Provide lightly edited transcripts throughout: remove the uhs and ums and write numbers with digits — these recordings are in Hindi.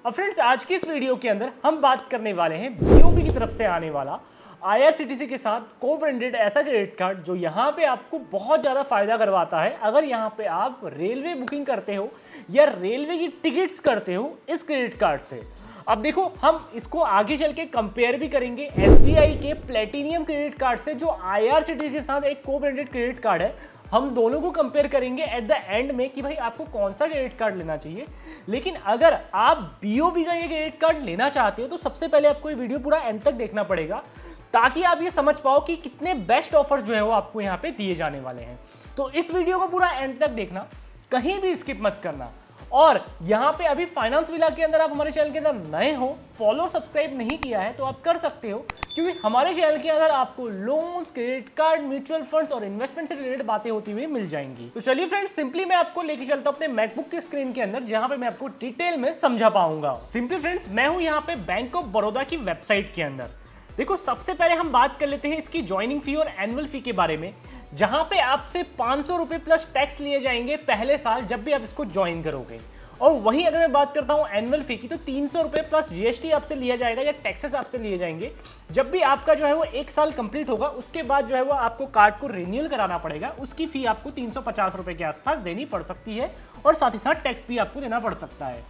अब फ्रेंड्स आज की इस वीडियो के अंदर हम बात करने वाले हैं बीओबी की तरफ से आने वाला आईआरसीटीसी के साथ को ब्रांडेड ऐसा क्रेडिट कार्ड जो यहाँ पे आपको बहुत ज़्यादा फायदा करवाता है अगर यहाँ पे आप रेलवे बुकिंग करते हो या रेलवे की टिकट्स करते हो इस क्रेडिट कार्ड से। अब देखो हम इसको आगे चल के कंपेयर भी करेंगे एसबीआई के प्लेटिनियम क्रेडिट कार्ड से जो आईआरसीटीसी के साथ एक को ब्रांडेड क्रेडिट कार्ड है। हम दोनों को कंपेयर करेंगे एट द एंड में कि भाई आपको कौन सा क्रेडिट कार्ड लेना चाहिए। लेकिन अगर आप बीओबी का ये क्रेडिट कार्ड लेना चाहते हो तो सबसे पहले आपको ये वीडियो पूरा एंड तक देखना पड़ेगा ताकि आप ये समझ पाओ कि कितने बेस्ट ऑफर जो है वो आपको यहाँ पे दिए जाने वाले हैं। तो इस वीडियो को पूरा एंड तक देखना, कहीं भी स्किप मत करना। और यहाँ पे अभी फाइनेंस विला के अंदर आप हमारे चैनल के अंदर नए हो, फॉलो सब्सक्राइब नहीं किया है तो आप कर सकते हो, क्योंकि हमारे चैनल के अंदर आपको loans, credit card, mutual funds और इन्वेस्टमेंट से रिलेटेड बातें होती हुई मिल जाएंगी। तो चलिए फ्रेंड्स, सिंपली मैं आपको लेके चलता हूं अपने मैकबुक के स्क्रीन के अंदर जहां पे मैं आपको डिटेल में समझा पाऊंगा। सिंपली फ्रेंड्स, मैं हूं यहाँ पे बैंक ऑफ बड़ौदा की वेबसाइट के अंदर। देखो सबसे पहले हम बात कर लेते हैं इसकी ज्वाइनिंग फी और एनुअल फी के बारे में, जहां पे आपसे 500 रुपए प्लस टैक्स लिए जाएंगे पहले साल जब भी आप इसको ज्वाइन करोगे। और वहीं अगर मैं बात करता हूं एनुअल फी की तो 300 रुपए प्लस जीएसटी आपसे लिया जाएगा या टैक्सेस आपसे लिए जाएंगे जब भी आपका जो है वो एक साल कंप्लीट होगा। उसके बाद जो है वो आपको कार्ड को रिन्यूअल कराना पड़ेगा, उसकी फी आपको 350 रुपए के आसपास देनी पड़ सकती है और साथ ही साथ टैक्स भी आपको देना पड़ सकता है।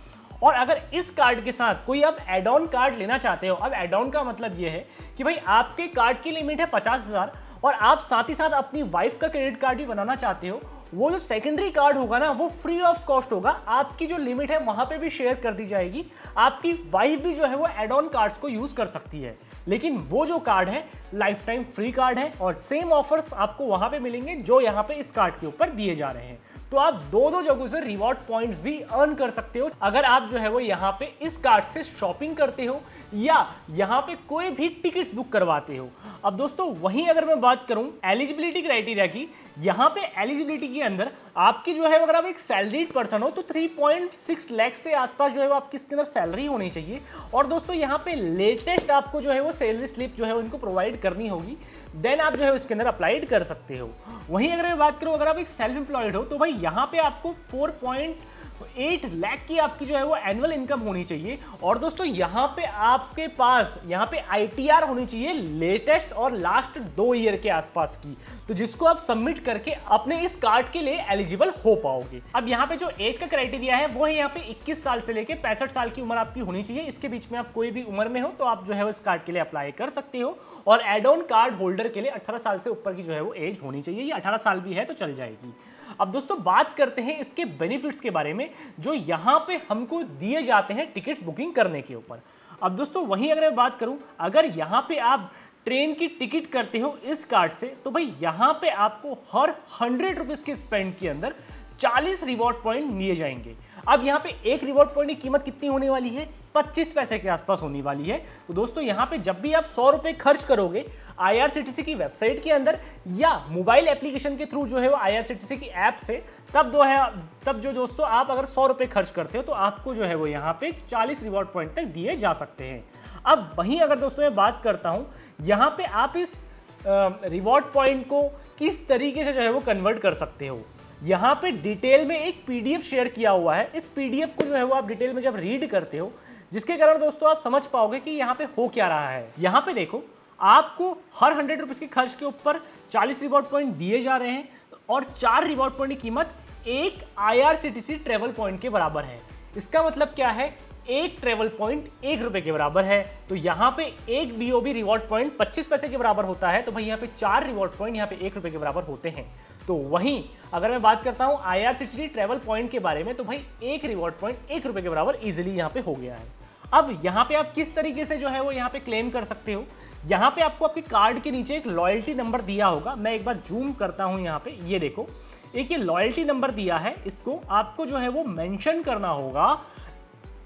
और अगर इस कार्ड के साथ कोई आप एड ऑन कार्ड लेना चाहते हो, अब एड ऑन का मतलब ये है कि भाई आपके कार्ड की लिमिट है 50,000 और आप साथ ही साथ अपनी वाइफ का क्रेडिट कार्ड भी बनाना चाहते हो, वो जो सेकेंडरी कार्ड होगा ना वो फ्री ऑफ कॉस्ट होगा। आपकी जो लिमिट है वहां पे भी शेयर कर दी जाएगी, आपकी वाइफ भी जो है वो एड ऑन कार्ड्स को यूज कर सकती है। लेकिन वो जो कार्ड है लाइफ टाइम फ्री कार्ड है और सेम ऑफर्स आपको वहां पे मिलेंगे जो यहाँ पे इस कार्ड के ऊपर दिए जा रहे हैं। तो आप दो जगहों से रिवॉर्ड पॉइंट्स भी अर्न कर सकते हो अगर आप जो है वो यहाँ पे इस कार्ड से शॉपिंग करते हो या यहाँ पे कोई भी टिकट्स बुक करवाते हो। अब दोस्तों वहीं अगर मैं बात करूं एलिजिबिलिटी क्राइटेरिया की, यहाँ पे एलिजिबिलिटी के अंदर आपकी जो है अगर आप एक सैलरीड पर्सन हो तो 3.6 लाख से आसपास जो है वो आपकी इसके अंदर सैलरी होनी चाहिए। और दोस्तों यहाँ पे लेटेस्ट आपको जो है वो सैलरी स्लिप जो है उनको प्रोवाइड करनी होगी, देन आप जो है उसके अंदर अप्लाइड कर सकते हो। वहीं अगर मैं बात करूं अगर आप एक सेल्फ एम्प्लॉयड हो तो भाई यहाँ पे आपको 4.8 लाख की आपकी जो है वो एनुअल इनकम होनी चाहिए। और दोस्तों यहाँ पे आपके पास यहाँ पे आईटीआर होनी चाहिए लेटेस्ट और लास्ट 2 ईयर के आसपास की, तो जिसको आप सबमिट करके अपने इस कार्ड के लिए एलिजिबल हो पाओगे। अब यहाँ पे जो एज का क्राइटेरिया है वो है यहाँ पे 21 साल से लेके 65 साल की उम्र आपकी होनी चाहिए। इसके बीच में आप कोई भी उम्र में हो तो आप जो है इस कार्ड के लिए अप्लाई कर सकते हो। और एड ऑन कार्ड होल्डर के लिए 18 साल से ऊपर की जो है वो एज होनी चाहिए, ये 18 साल भी है तो चल जाएगी। अब दोस्तों बात करते हैं इसके बेनिफिट्स के बारे में जो यहाँ पे हमको दिए जाते हैं टिकट्स बुकिंग करने के ऊपर। अब दोस्तों वहीं अगर मैं बात करूं अगर यहाँ पे आप ट्रेन की टिकट करते हो इस कार्ड से तो भाई यहाँ पे आपको हर 100 रुपीज के स्पेंड के अंदर 40 रिवॉर्ड पॉइंट दिए जाएंगे। अब यहाँ पे एक रिवॉर्ड पॉइंट की कीमत कितनी होने वाली है, 25 पैसे के आसपास होने वाली है। तो दोस्तों यहाँ पे जब भी आप 100 रुपए खर्च करोगे आईआरसीटीसी की वेबसाइट के अंदर या मोबाइल एप्लीकेशन के थ्रू जो है वो आईआरसीटीसी की ऐप से, तब जो दोस्तों आप अगर 100 रुपए खर्च करते हो तो आपको जो है वो यहाँ पे 40 रिवॉर्ड पॉइंट तक दिए जा सकते हैं। अब वहीं अगर दोस्तों मैं बात करता हूँ यहाँ पे आप इस रिवॉर्ड पॉइंट को किस तरीके से जो है वो कन्वर्ट कर सकते हो, यहाँ पे डिटेल में एक पीडीएफ शेयर किया हुआ है। इस पीडीएफ को जो है वो आप डिटेल में जब रीड करते हो जिसके कारण दोस्तों आप समझ पाओगे कि यहाँ पे हो क्या रहा है। यहाँ पे देखो आपको हर 100 रुपीज के खर्च के ऊपर 40 रिवॉर्ड पॉइंट दिए जा रहे हैं और 4 रिवॉर्ड पॉइंट की कीमत एक आईआरसीटीसी ट्रेवल पॉइंट के बराबर है। इसका मतलब क्या है, एक ट्रेवल पॉइंट 1 रुपए के बराबर है। तो यहाँ पे एक बीओबी रिवॉर्ड पॉइंट 25 पैसे के बराबर होता है, तो भाई यहाँ पे 4 रिवॉर्ड पॉइंट यहाँ पे 1 रुपए के बराबर होते हैं। तो वहीं अगर मैं बात करता हूँ आईआरसीटीसी ट्रेवल पॉइंट के बारे में तो भाई एक रिवॉर्ड पॉइंट 1 रुपए के बराबर इजिली यहाँ पे हो गया है। अब यहाँ पे आप किस तरीके से जो है वो यहाँ पे क्लेम कर सकते हो, यहाँ पे आपको आपके कार्ड के नीचे एक लॉयल्टी नंबर दिया होगा। मैं एक बार जूम करता हूँ, यहाँ पे ये देखो एक ये लॉयल्टी नंबर दिया है, इसको आपको जो है वो मेंशन करना होगा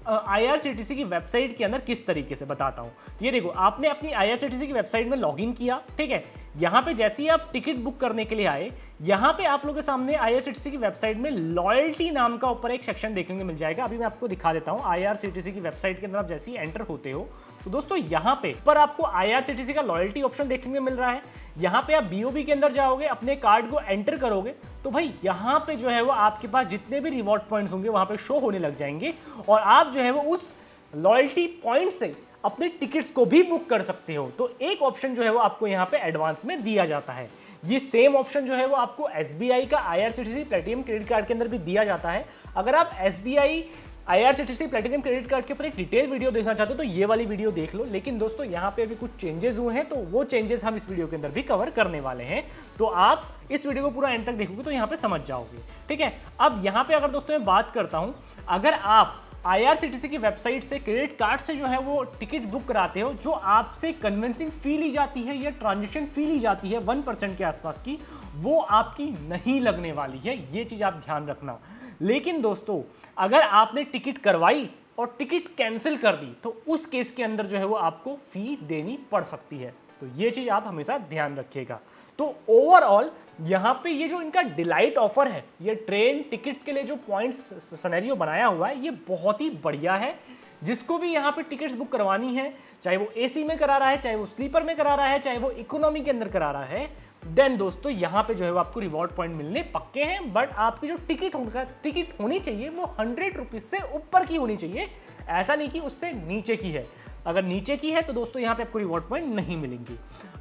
आईआरसीटीसी की वेबसाइट के अंदर। किस तरीके से बताता हूं, ये देखो आपने अपनी आईआरसीटीसी की वेबसाइट में लॉगिन किया, ठीक है। यहाँ पे जैसे ही आप टिकट बुक करने के लिए आए, यहाँ पे आप लोगों के सामने आईआरसीटीसी की वेबसाइट में लॉयल्टी नाम का ऊपर एक सेक्शन देखने को मिल जाएगा। अभी मैं आपको दिखा देता हूँ। आईआरसीटीसी की वेबसाइट के अंदर आप जैसे ही एंटर होते हो तो दोस्तों यहाँ पे पर आपको आईआरसीटीसी का लॉयल्टी ऑप्शन देखने को मिल रहा है। यहाँ पे आप बीओबी के अंदर जाओगे, अपने कार्ड को एंटर करोगे तो भाई यहाँ पे जो है वो आपके पास जितने भी रिवॉर्ड पॉइंट्स होंगे वहां पे शो होने लग जाएंगे और आप जो है वो उस लॉयल्टी पॉइंट से अपने टिकट्स को भी बुक कर सकते हो। तो एक ऑप्शन जो है वो आपको यहाँ पे एडवांस में दिया जाता है। ये सेम ऑप्शन जो है वो आपको SBI का IRCTC प्लेटिनम क्रेडिट कार्ड के अंदर भी दिया जाता है। अगर आप SBI IRCTC platinum credit card के ऊपर एक डिटेल वीडियो देखना चाहते हो तो ये वाली वीडियो देख लो। लेकिन दोस्तों यहाँ पे अभी कुछ चेंजेस हुए हैं, तो वो चेंजेस हम इस वीडियो के अंदर भी कवर करने वाले हैं। तो आप इस वीडियो को पूरा एंड तक देखोगे तो यहाँ पे समझ जाओगे, ठीक है। अब यहाँ पे अगर दोस्तों मैं बात करता हूँ, अगर आप IRCTC की वेबसाइट से क्रेडिट कार्ड से जो है वो टिकट बुक कराते हो, जो आपसे कन्विंसिंग फी ली जाती है या ट्रांजेक्शन फी ली जाती है 1% के आसपास की, वो आपकी नहीं लगने वाली है। ये चीज आप ध्यान रखना। लेकिन दोस्तों अगर आपने टिकट करवाई और टिकट कैंसिल कर दी तो उस केस के अंदर जो है वो आपको फी देनी पड़ सकती है। तो ये चीज आप हमेशा ध्यान रखिएगा। तो ओवरऑल यहाँ पे ये जो इनका डिलाइट ऑफर है, ये ट्रेन टिकट्स के लिए जो पॉइंट्स सिनेरियो बनाया हुआ है, ये बहुत ही बढ़िया है। जिसको भी यहाँ पे टिकट्स बुक करवानी है, चाहे वो AC में करा रहा है, चाहे वो स्लीपर में करा रहा है, चाहे वो इकोनॉमी के अंदर करा रहा है, देन दोस्तों यहाँ पे जो है वो आपको रिवॉर्ड पॉइंट मिलने पक्के हैं। बट आपकी जो टिकट होनी चाहिए वो 100 रुपीज से ऊपर की होनी चाहिए, ऐसा नहीं कि उससे नीचे की है। अगर नीचे की है तो दोस्तों यहाँ पे आपको रिवॉर्ड पॉइंट नहीं मिलेंगे।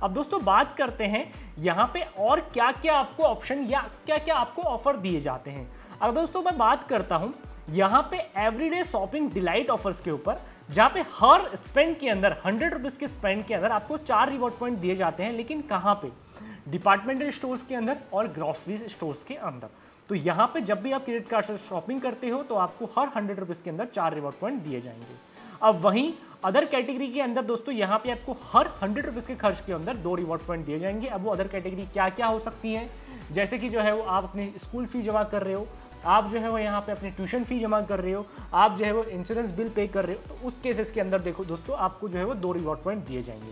अब दोस्तों बात करते हैं यहाँ पे और क्या क्या आपको ऑप्शन या क्या क्या आपको ऑफर दिए जाते हैं। अब दोस्तों मैं बात करता हूँ यहाँ पे एवरीडे शॉपिंग डिलाइट ऑफर्स के ऊपर, जहाँ पे हर स्पेंड के अंदर 100 रुपीज के स्पेंड के अंदर आपको 4 रिवॉर्ड पॉइंट दिए जाते हैं। लेकिन कहाँ पे? डिपार्टमेंटल स्टोर्स के अंदर और ग्रोसरीज स्टोर्स के अंदर। तो यहाँ पे जब भी आप क्रेडिट कार्ड से शॉपिंग करते हो तो आपको हर 100 रुपीज के अंदर 4 रिवॉर्ड पॉइंट दिए जाएंगे। अब वहीं अदर कैटेगरी के अंदर दोस्तों यहाँ पे आपको हर 100 रुपीज के खर्च के अंदर 2 रिवॉर्ड पॉइंट दिए जाएंगे। अब वो अदर कैटेगरी क्या क्या हो सकती है, जैसे कि जो है वो आप अपनी स्कूल फी जमा कर रहे हो, आप जो है वो यहाँ पे अपनी ट्यूशन फी जमा कर रहे हो, आप जो है वो इंश्योरेंस बिल पे कर रहे हो, तो उस केसेस के अंदर देखो दोस्तों आपको जो है वो 2 रिवॉर्ड पॉइंट दिए जाएंगे।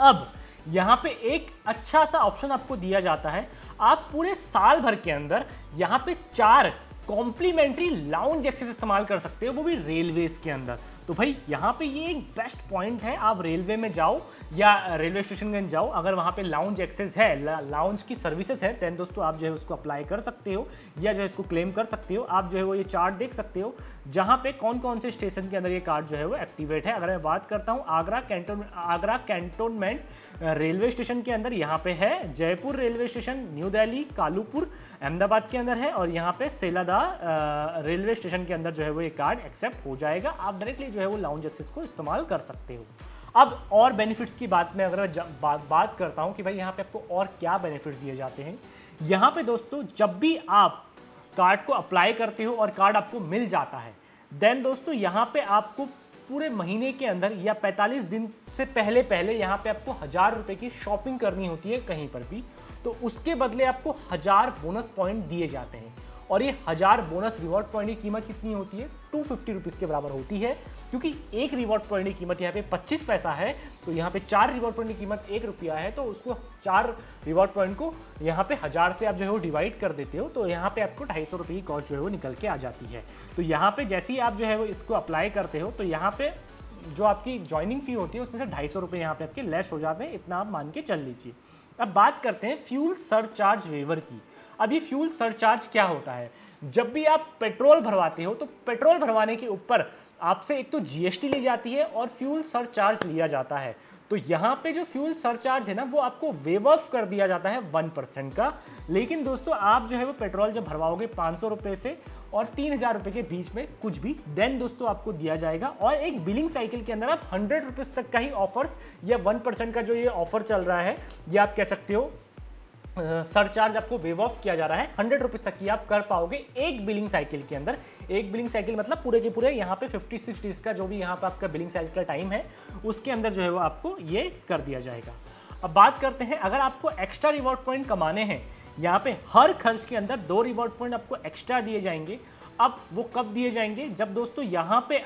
अब यहाँ पे एक अच्छा सा ऑप्शन आपको दिया जाता है, आप पूरे साल भर के अंदर यहाँ पे 4 कॉम्प्लीमेंट्री लाउंज एक्सेस इस्तेमाल कर सकते हो, वो भी रेलवेज के अंदर। तो भाई यहाँ पे ये एक बेस्ट पॉइंट है, आप रेलवे में जाओ या रेलवे स्टेशन में जाओ, अगर वहाँ पे लाउंज एक्सेस है, लाउंज की सर्विसेज है, देन दोस्तों आप जो है उसको अप्लाई कर सकते हो या जो है इसको क्लेम कर सकते हो। आप जो है वो ये चार्ट देख सकते हो जहाँ पे कौन कौन से स्टेशन के अंदर ये कार्ड जो है वो एक्टिवेट है। अगर मैं बात करता हूँ आगरा कैंटोनमेंट रेलवे स्टेशन के अंदर यहाँ पे है, Jaipur railway station, new Delhi, Kalupur Ahmedabad के अंदर है, और यहाँ पे सेलादा रेलवे स्टेशन के अंदर जो है वो ये कार्ड एक्सेप्ट हो जाएगा। आप डायरेक्टली जो है वो लाउंज एक्सेस को इस्तेमाल कर सकते हो। अब और बेनिफिट्स की बात में अगर मैं बात करता हूं कि भाई यहाँ पे आपको और क्या बेनिफिट्स दिए जाते हैं, यहाँ पे दोस्तों जब भी आप कार्ड को अप्लाई करते हो और कार्ड आपको मिल जाता है, देन दोस्तों यहाँ पे आपको पूरे महीने के अंदर या 45 दिन से पहले यहाँ पे आपको 1000 रुपए की शॉपिंग करनी होती है कहीं पर भी, तो उसके बदले आपको 1000 बोनस पॉइंट दिए जाते हैं। और ये 1000 बोनस रिवॉर्ड पॉइंट की कीमत कितनी होती है? 250 रुपीज़ के बराबर होती है, क्योंकि एक रिवॉर्ड पॉइंट की कीमत यहाँ पे 25 पैसा है, तो यहाँ पे 4 रिवॉर्ड पॉइंट की कीमत 1 रुपया है, तो उसको 4 रिवॉर्ड पॉइंट को यहाँ पे 1000 से आप जो है वो डिवाइड कर देते हो, तो यहाँ पे आपको 250 रुपये की कॉस्ट जो है वो निकल के आ जाती है। तो यहाँ पे जैसे ही आप जो है वो इसको अप्लाई करते हो तो यहाँ पे जो आपकी ज्वाइनिंग फी होती है उसमें से 250 रुपये यहाँ पे आपके लेस हो जाते हैं, इतना आप मान के चल लीजिए। अब बात करते हैं फ्यूल सरचार्ज वेवर की। अब ये फ्यूल सरचार्ज क्या होता है? जब भी आप पेट्रोल भरवाते हो तो पेट्रोल भरवाने के ऊपर आपसे एक तो GST ली जाती है और फ्यूल सरचार्ज लिया जाता है। तो यहाँ पे जो फ्यूल सरचार्ज है ना वो आपको वेव ऑफ कर दिया जाता है 1% का। लेकिन दोस्तों आप जो है वो पेट्रोल जब भरवाओगे 500 रुपये से और 3000 रुपये के बीच में कुछ भी, देन दोस्तों आपको दिया जाएगा। और एक बिलिंग साइकिल के अंदर आप 100 रुपीज़ तक का ही ऑफर या 1% का जो ये ऑफर चल रहा है, ये आप कह सकते हो सरचार्ज आपको वेव ऑफ किया जा रहा है, 100 रुपीज़ तक की आप कर पाओगे एक बिलिंग साइकिल के अंदर। एक बिलिंग साइकिल मतलब पूरे के पूरे यहाँ पे 56 डेज का जो भी यहाँ पे आपका बिलिंग साइकिल का टाइम है उसके अंदर जो है वो आपको ये कर दिया जाएगा। अब बात करते हैं अगर आपको एक्स्ट्रा रिवॉर्ड पॉइंट कमाने हैं, यहाँ पे हर खर्च के अंदर 2 रिवॉर्ड पॉइंट आपको एक्स्ट्रा दिए जाएंगे। अब वो कब दिए जाएंगे? जब दोस्तों यहाँ पे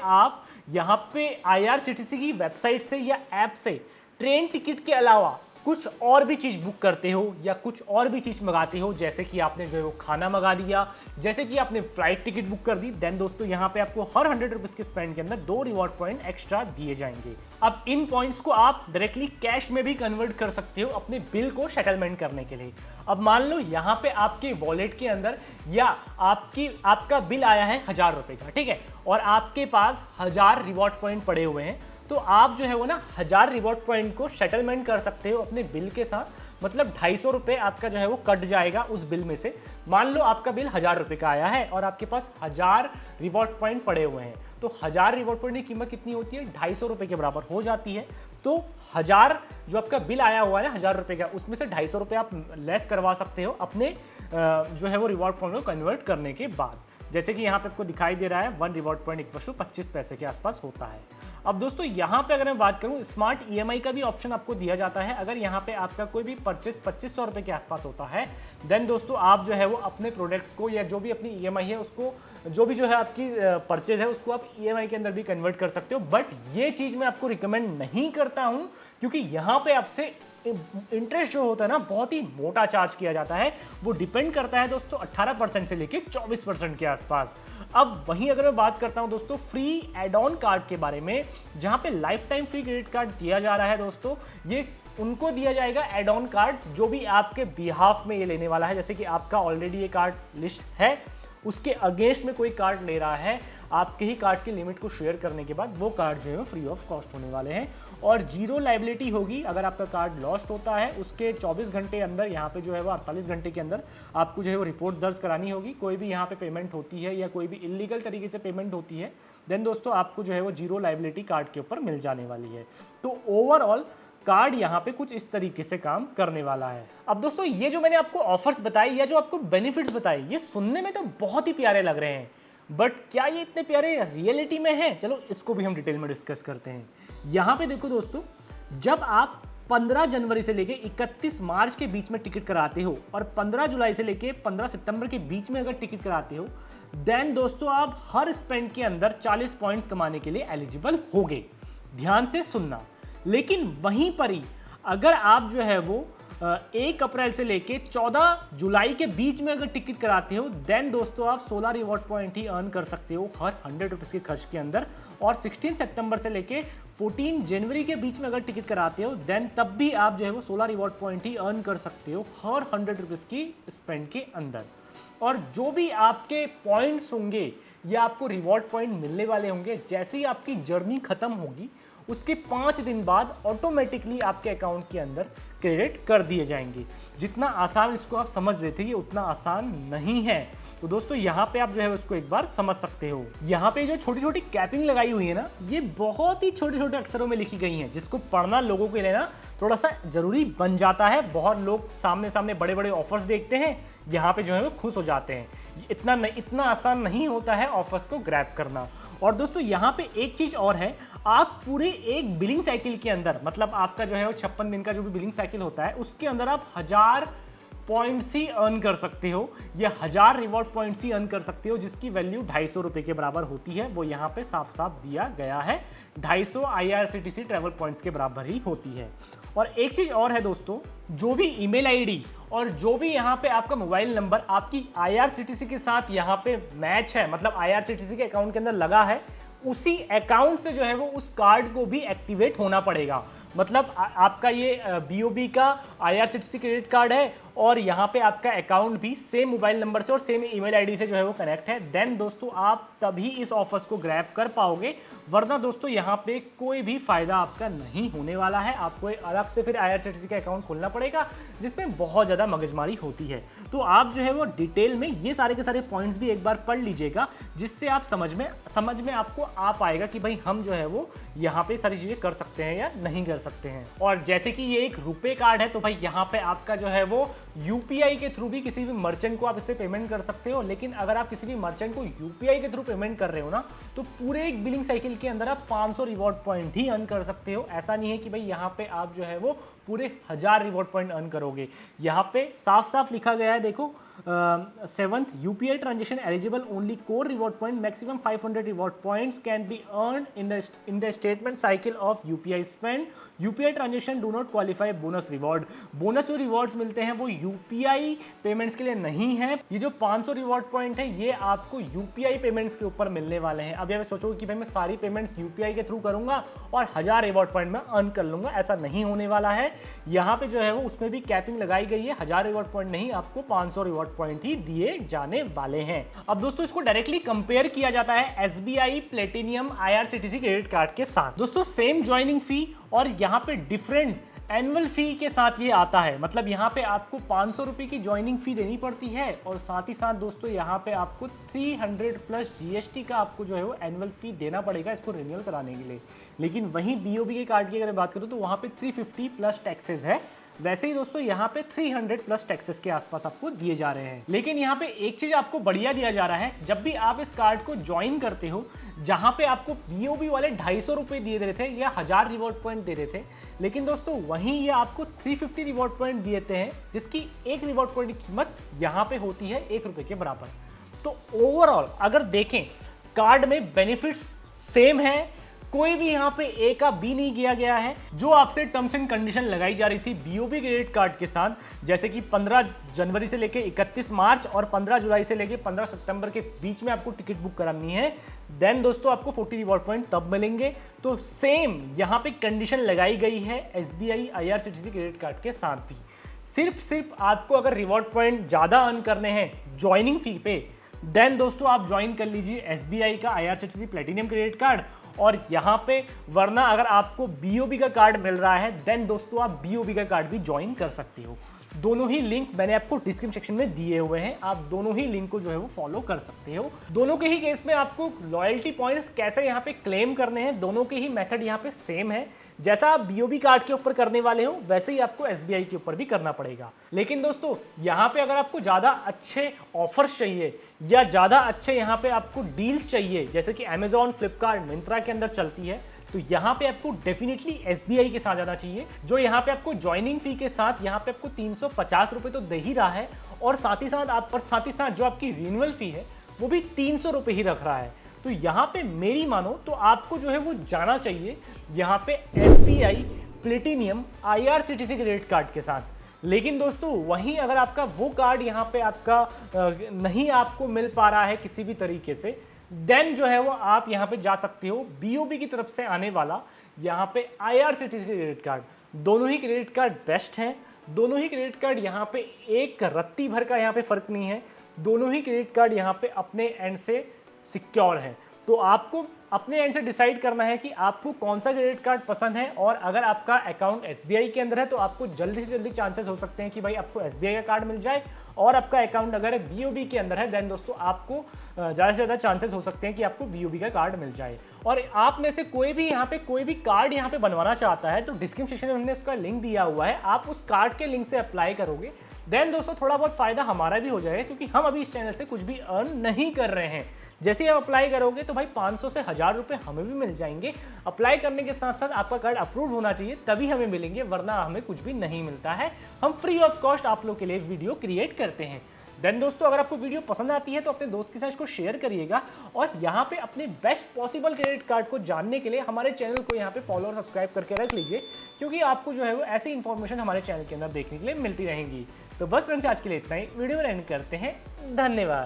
IRCTC की वेबसाइट से या ऐप से ट्रेन टिकट के अलावा कुछ और भी चीज़ बुक करते हो या कुछ और भी चीज़ मंगाते हो, जैसे कि आपने जो है वो खाना मंगा लिया, जैसे कि आपने फ्लाइट टिकट बुक कर दी, देन दोस्तों यहाँ पे आपको हर 100 रुपीज़ के स्पेंड के अंदर 2 रिवॉर्ड पॉइंट एक्स्ट्रा दिए जाएंगे। अब इन पॉइंट्स को आप डायरेक्टली कैश में भी कन्वर्ट कर सकते हो अपने बिल को सेटलमेंट करने के लिए। अब मान लो यहाँ पे आपके वॉलेट के अंदर या आपका बिल आया है 1000 रुपये का, ठीक है, और आपके पास 1000 रिवॉर्ड पॉइंट पड़े हुए हैं, तो आप जो है वो ना 1000 रिवॉर्ड पॉइंट को सेटलमेंट कर सकते हो अपने बिल के साथ। मतलब 250 रुपये आपका जो है वो कट जाएगा उस बिल में से। मान लो आपका बिल 1000 रुपये का आया है और आपके पास 1000 रिवॉर्ड पॉइंट पड़े हुए हैं, तो 1000 रिवॉर्ड पॉइंट की कीमत कितनी होती है? 250 रुपये के बराबर हो जाती है। तो 1000 जो आपका बिल आया हुआ है 1000 रुपये का, उसमें से 250 रुपये आप लेस करवा सकते हो अपने जो है वो रिवॉर्ड पॉइंट को कन्वर्ट करने के बाद। जैसे कि यहाँ पे आपको दिखाई दे रहा है 1 रिवॉर्ड पॉइंट इक्वल टू 25 पैसे के आसपास होता है। अब दोस्तों यहाँ पे अगर मैं बात करूँ, स्मार्ट ईएमआई का भी ऑप्शन आपको दिया जाता है। अगर यहाँ पे आपका कोई भी परचेस 2500 रुपये के आसपास होता है, देन दोस्तों आप जो है वो अपने प्रोडक्ट्स को या जो भी अपनी ईएमआई है उसको, जो भी जो है आपकी परचेज है उसको आप ईएमआई के अंदर भी कन्वर्ट कर सकते हो। बट ये चीज़ मैं आपको रिकमेंड नहीं करता हूँ, क्योंकि यहाँ पे आपसे इंटरेस्ट जो होता है ना बहुत ही मोटा चार्ज किया जाता है। वो डिपेंड करता है दोस्तों 18% से लेके 24% के आसपास। अब वहीं अगर मैं बात करता हूं दोस्तों फ्री एड ऑन कार्ड के बारे में, जहां पे life time free credit card दिया जा रहा है दोस्तों, ये उनको दिया जाएगा एड ऑन कार्ड जो भी आपके बिहाफ में ये लेने वाला है। जैसे कि आपका ऑलरेडी ये कार्ड लिस्ट है, उसके अगेंस्ट में कोई कार्ड ले रहा है, आपके ही कार्ड की लिमिट को शेयर करने के बाद वो कार्ड जो है फ्री ऑफ कॉस्ट होने वाले हैं और जीरो लाइबिलिटी होगी। अगर आपका कार्ड लॉस्ट होता है उसके 24 घंटे अंदर, यहाँ पे जो है वो 48 घंटे के अंदर आपको जो है वो रिपोर्ट दर्ज करानी होगी। कोई भी यहाँ पे पेमेंट होती है या कोई भी इलीगल तरीके से पेमेंट होती है, देन दोस्तों आपको जो है वो जीरो लाइबिलिटी कार्ड के ऊपर मिल जाने वाली है। तो ओवरऑल कार्ड यहाँ पे कुछ इस तरीके से काम करने वाला है। अब दोस्तों ये जो मैंने आपको ऑफर्स बताए या जो आपको बेनिफिट्स बताए, ये सुनने में तो बहुत ही प्यारे लग रहे हैं, बट क्या ये इतने प्यारे रियलिटी में है? चलो इसको भी हम डिटेल में डिस्कस करते हैं। यहाँ पे देखो दोस्तों, जब आप 15 जनवरी से लेके 31 मार्च के बीच में टिकट कराते हो और 15 जुलाई से लेके 15 सितंबर के बीच में अगर टिकट कराते हो, देन दोस्तों आप हर स्पेंड के अंदर 40 पॉइंट्स कमाने के लिए एलिजिबल होगे। ध्यान से सुनना। लेकिन वहीं पर ही अगर आप जो है वो 1 अप्रैल से लेके 14 जुलाई के बीच में अगर टिकट कराते हो, देन दोस्तों आप 16 रिवॉर्ड पॉइंट ही अर्न कर सकते हो हर 100 रुपीज़ के खर्च के अंदर। और 16 सितंबर से लेके 14 जनवरी के बीच में अगर टिकट कराते हो, देन तब भी आप जो है वो 16 रिवॉर्ड पॉइंट ही अर्न कर सकते हो हर 100 रुपीज़ की स्पेंड के अंदर। और जो भी आपके पॉइंट्स होंगे या आपको रिवॉर्ड पॉइंट मिलने वाले होंगे, जैसे ही आपकी जर्नी खत्म होगी उसके 5 दिन बाद ऑटोमेटिकली आपके अकाउंट के अंदर क्रेडिट कर दिए जाएंगे। जितना आसान इसको आप समझ रहे थे, ये उतना आसान नहीं है। तो दोस्तों यहाँ पे आप जो है उसको एक बार समझ सकते हो। यहाँ पे जो छोटी छोटी कैपिंग लगाई हुई है ना, ये बहुत ही छोटे छोटे अक्षरों में लिखी गई हैं, जिसको पढ़ना लोगों के लिए ना थोड़ा सा जरूरी बन जाता है। बहुत लोग सामने सामने बड़े बड़े ऑफर्स देखते हैं, यहाँ पे जो है वो खुश हो जाते हैं। इतना आसान नहीं होता है ऑफर्स को ग्रैब करना। और दोस्तों यहाँ पे एक चीज और है, आप पूरे एक बिलिंग साइकिल के अंदर, मतलब आपका जो है वो 56 दिन का जो भी बिलिंग साइकिल होता है, उसके अंदर आप 1000 पॉइंट्स ही अर्न कर सकते हो या 1000 रिवॉर्ड पॉइंट्स ही अर्न कर सकते हो, जिसकी वैल्यू 250 रुपये के बराबर होती है। वो यहाँ पे साफ साफ दिया गया है, 250 IRCTC ट्रैवल पॉइंट्स के बराबर ही होती है। और एक चीज और है दोस्तों, जो भी ईमेल आईडी और जो भी यहाँ पे आपका मोबाइल नंबर आपकी IRCTC के साथ यहाँ पे मैच है, मतलब IRCTC के अकाउंट के अंदर लगा है, उसी अकाउंट से जो है वो उस कार्ड को भी एक्टिवेट होना पड़ेगा। मतलब आपका ये BOB का IRCTC क्रेडिट कार्ड है और यहाँ पे आपका अकाउंट भी सेम मोबाइल नंबर से और सेम ईमेल आईडी से जो है वो कनेक्ट है, देन दोस्तों आप तभी इस ऑफर्स को ग्रैब कर पाओगे। वरना दोस्तों यहाँ पे कोई भी फायदा आपका नहीं होने वाला है। आपको अलग से फिर IRCTC का अकाउंट खोलना पड़ेगा, जिसमें बहुत ज़्यादा मगजमारी होती है। तो आप जो है वो डिटेल में ये सारे के सारे पॉइंट्स भी एक बार पढ़ लीजिएगा, जिससे आप समझ में आपको आ पाएगा कि भाई हम जो है वो यहाँ पे सारी चीज़ें कर सकते हैं या नहीं कर सकते हैं। और जैसे कि ये एक रुपए कार्ड है, तो भाई यहाँ पे आपका जो है वो UPI के थ्रू भी किसी भी मर्चेंट को आप इससे पेमेंट कर सकते हो। लेकिन अगर आप किसी भी मर्चेंट को UPI के थ्रू पेमेंट कर रहे हो ना, तो पूरे एक बिलिंग साइकिल के अंदर आप 500 रिवॉर्ड पॉइंट ही अर्न कर सकते हो। ऐसा नहीं है कि भाई यहाँ पे आप जो है वो पूरे 1000 रिवॉर्ड पॉइंट अर्न करोगे। यहाँ पे साफ साफ लिखा गया है, देखो 7th UPI transaction eligible only core reward point maximum 500 reward points can be earned in the statement cycle of UPI spend. UPI transaction do not qualify bonus reward. Bonus जो रिवॉर्ड्स मिलते हैं वो UPI पेमेंट्स के लिए नहीं है। ये जो 500 रिवॉर्ड पॉइंट है ये आपको UPI पेमेंट्स के ऊपर मिलने वाले हैं। अब ये सोचोगे कि भाई मैं सारी पेमेंट्स UPI के थ्रू करूंगा और 1000 रिवॉर्ड पॉइंट में अर्न कर लूंगा, ऐसा नहीं होने वाला है। यहाँ पे जो है वो उसमें भी कैपिंग लगाई गई है, 1000 रिवॉर्ड पॉइंट नहीं, आपको 500 रिवॉर्ड पॉइंट ही दिए जाने वाले हैं। अब दोस्तों इसको डायरेक्टली कंपेयर किया जाता है SBI platinum IRCTC credit card के साथ। दोस्तों सेम ज्वाइनिंग फी और यहाँ पे डिफरेंट एनुअल फी के साथ ये आता है। मतलब यहाँ पे आपको 500 रुपये की ज्वाइनिंग फी देनी पड़ती है और साथ ही साथ दोस्तों यहाँ पे आपको 300 प्लस GST का आपको जो है वो एनुअल फी देना पड़ेगा इसको रिन्यूअल कराने के लिए। लेकिन वहीं BOB के कार्ड की अगर बात करूँ तो वहाँ पे 350 प्लस टैक्सेस है। वैसे ही दोस्तों यहाँ पे 300 प्लस टैक्सेस के आसपास आपको दिए जा रहे हैं। लेकिन यहाँ पे एक चीज आपको बढ़िया दिया जा रहा है, जब भी आप इस कार्ड को ज्वाइन करते हो, जहां पे आपको BOB वाले 250 रुपये दिए दे रहे थे या 1000 रिवॉर्ड पॉइंट दे रहे थे, लेकिन दोस्तों वहीं ये आपको 350 रिवॉर्ड पॉइंट देते हैं, जिसकी एक रिवॉर्ड पॉइंट की कीमत यहाँ पे होती है 1 रुपये के बराबर। तो ओवरऑल अगर देखें कार्ड में बेनिफिट्स सेम है, कोई भी यहाँ पे A का B नहीं किया गया है। जो आपसे टर्म्स एंड कंडीशन लगाई जा रही थी BOB क्रेडिट कार्ड के साथ, जैसे कि 15 जनवरी से लेके 31 मार्च और 15 जुलाई से लेके 15 सितंबर के बीच में आपको टिकट बुक करानी है, देन दोस्तों आपको 40 रिवॉर्ड पॉइंट तब मिलेंगे। तो सेम यहाँ पे कंडीशन लगाई गई है SBI IRCTC क्रेडिट कार्ड के साथ भी। सिर्फ आपको अगर रिवॉर्ड पॉइंट ज़्यादा अर्न करने हैं ज्वाइनिंग फी पे, देन दोस्तों आप ज्वाइन कर लीजिए SBI का IRCTC प्लेटिनियम क्रेडिट कार्ड। और यहाँ पे वरना अगर आपको BOB का कार्ड मिल रहा है, देन दोस्तों आप BOB का कार्ड भी ज्वाइन कर सकते हो। दोनों ही लिंक मैंने आपको डिस्क्रिप्शन सेक्शन में दिए हुए हैं, आप दोनों ही लिंक को जो है वो फॉलो कर सकते हो। दोनों के ही केस में आपको लॉयल्टी पॉइंट्स कैसे यहाँ पे क्लेम करने हैं, दोनों के ही मेथड यहाँ पे सेम है। जैसा आप BOB कार्ड के ऊपर करने वाले हो वैसे ही आपको SBI के ऊपर भी करना पड़ेगा। लेकिन दोस्तों यहाँ पे अगर आपको ज़्यादा अच्छे ऑफर्स चाहिए या ज़्यादा अच्छे यहाँ पे आपको डील्स चाहिए, जैसे कि Amazon, फ्लिपकार्ट, मिंत्रा के अंदर चलती है, तो यहाँ पे आपको डेफिनेटली SBI के साथ जाना चाहिए, जो यहाँ पे आपको ज्वाइनिंग फी के साथ यहाँ पे आपको 350 रुपये तो दे ही रहा है और साथ ही साथ जो आपकी रिन्यूअल फी है वो भी 300 रुपये ही रख रहा है। तो यहाँ पे मेरी मानो तो आपको जो है वो जाना चाहिए यहाँ पे SBI platinum IRCTC credit card के साथ। लेकिन दोस्तों वहीं अगर आपका वो कार्ड यहाँ पे आपका नहीं आपको मिल पा रहा है किसी भी तरीके से, देन जो है वो आप यहाँ पे जा सकते हो BOB की तरफ से आने वाला यहाँ पे IRCTC क्रेडिट कार्ड। दोनों ही क्रेडिट कार्ड बेस्ट हैं, दोनों ही क्रेडिट कार्ड यहाँ पे एक रत्ती भर का यहाँ पे फर्क नहीं है, दोनों ही क्रेडिट कार्ड यहाँ पे अपने एंड से सिक्योर है। तो आपको अपने एंड से डिसाइड करना है कि आपको कौन सा क्रेडिट कार्ड पसंद है। और अगर आपका अकाउंट SBI के अंदर है तो आपको जल्दी से जल्दी चांसेस हो सकते हैं कि भाई आपको SBI का कार्ड मिल जाए, और आपका अकाउंट अगर BOB के अंदर है देन दोस्तों आपको ज़्यादा से ज़्यादा चांसेस हो सकते हैं कि आपको BOB का कार्ड मिल जाए। और आप में से कोई भी यहाँ पे कोई भी कार्ड यहाँ पे बनवाना चाहता है तो डिस्क्रिप्शन सेक्शन में हमने उसका लिंक दिया हुआ है, आप उस कार्ड के लिंक से अप्लाई करोगे, देन दोस्तों थोड़ा बहुत फायदा हमारा भी हो जाएगा, क्योंकि हम अभी इस चैनल से कुछ भी अर्न नहीं कर रहे हैं। जैसे ही आप अप्लाई करोगे तो भाई 500 से 1000 रुपये हमें भी मिल जाएंगे। अप्लाई करने के साथ साथ आपका कार्ड अप्रूव होना चाहिए तभी हमें मिलेंगे, वरना हमें कुछ भी नहीं मिलता है। हम फ्री ऑफ कॉस्ट आप लोग के लिए वीडियो क्रिएट करते हैं। देन दोस्तों अगर आपको वीडियो पसंद आती है तो अपने दोस्त के साथ इसको शेयर करिएगा, और यहाँ पे अपने बेस्ट पॉसिबल क्रेडिट कार्ड को जानने के लिए हमारे चैनल को यहाँ पे फॉलो और सब्सक्राइब करके रख लीजिए, क्योंकि आपको जो है वो ऐसी इन्फॉर्मेशन हमारे चैनल के अंदर देखने के लिए मिलती रहेंगी। तो बस फ्रेंड्स आज के लिए इतना ही, वीडियो में एंड करते हैं। धन्यवाद।